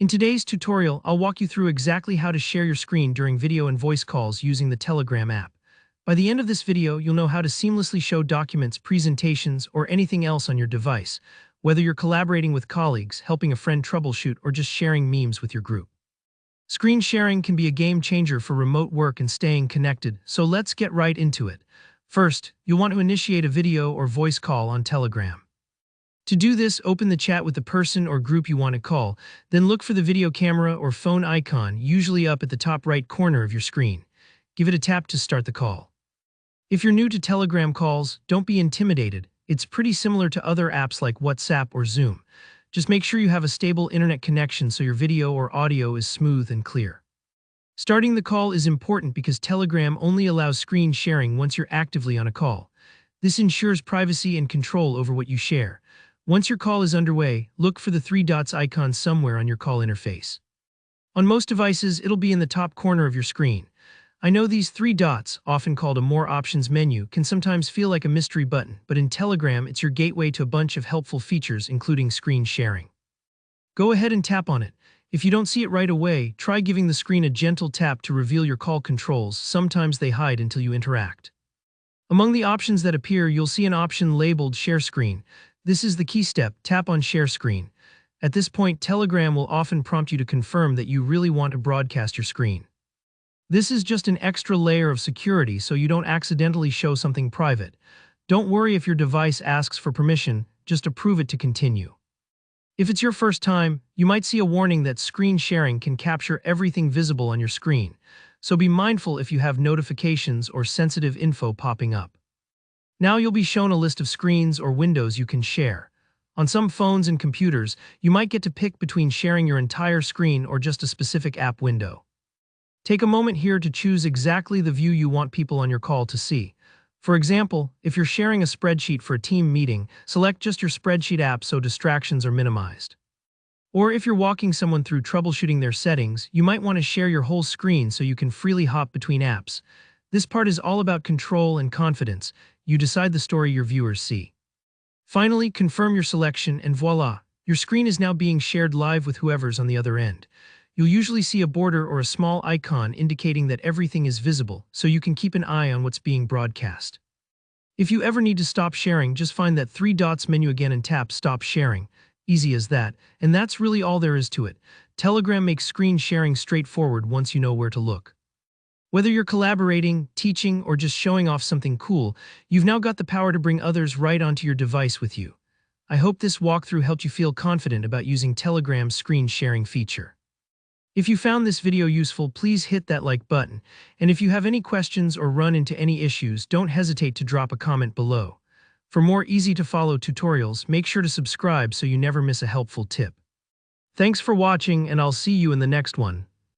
In today's tutorial, I'll walk you through exactly how to share your screen during video and voice calls using the Telegram app. By the end of this video, you'll know how to seamlessly show documents, presentations, or anything else on your device, whether you're collaborating with colleagues, helping a friend troubleshoot, or just sharing memes with your group. Screen sharing can be a game changer for remote work and staying connected, so let's get right into it. First, you'll want to initiate a video or voice call on Telegram. To do this, open the chat with the person or group you want to call, then look for the video camera or phone icon, usually up at the top right corner of your screen. Give it a tap to start the call. If you're new to Telegram calls, don't be intimidated. It's pretty similar to other apps like WhatsApp or Zoom. Just make sure you have a stable internet connection so your video or audio is smooth and clear. Starting the call is important because Telegram only allows screen sharing once you're actively on a call. This ensures privacy and control over what you share. Once your call is underway, look for the three dots icon somewhere on your call interface. On most devices, it'll be in the top corner of your screen. I know these three dots, often called a More Options menu, can sometimes feel like a mystery button, but in Telegram, it's your gateway to a bunch of helpful features, including screen sharing. Go ahead and tap on it. If you don't see it right away, try giving the screen a gentle tap to reveal your call controls. Sometimes they hide until you interact. Among the options that appear, you'll see an option labeled Share Screen. This is the key step. Tap on Share Screen. At this point, Telegram will often prompt you to confirm that you really want to broadcast your screen. This is just an extra layer of security so you don't accidentally show something private. Don't worry if your device asks for permission, just approve it to continue. If it's your first time, you might see a warning that screen sharing can capture everything visible on your screen, so be mindful if you have notifications or sensitive info popping up. Now you'll be shown a list of screens or windows you can share. On some phones and computers, you might get to pick between sharing your entire screen or just a specific app window. Take a moment here to choose exactly the view you want people on your call to see. For example, if you're sharing a spreadsheet for a team meeting, select just your spreadsheet app so distractions are minimized. Or if you're walking someone through troubleshooting their settings, you might want to share your whole screen so you can freely hop between apps. This part is all about control and confidence. You decide the story your viewers see. Finally, confirm your selection and voila, your screen is now being shared live with whoever's on the other end. You'll usually see a border or a small icon indicating that everything is visible, so you can keep an eye on what's being broadcast. If you ever need to stop sharing, just find that three dots menu again and tap Stop Sharing. Easy as that, and that's really all there is to it. Telegram makes screen sharing straightforward once you know where to look. Whether you're collaborating, teaching, or just showing off something cool, you've now got the power to bring others right onto your device with you. I hope this walkthrough helped you feel confident about using Telegram's screen sharing feature. If you found this video useful, please hit that like button, and if you have any questions or run into any issues, don't hesitate to drop a comment below. For more easy-to-follow tutorials, make sure to subscribe so you never miss a helpful tip. Thanks for watching, and I'll see you in the next one.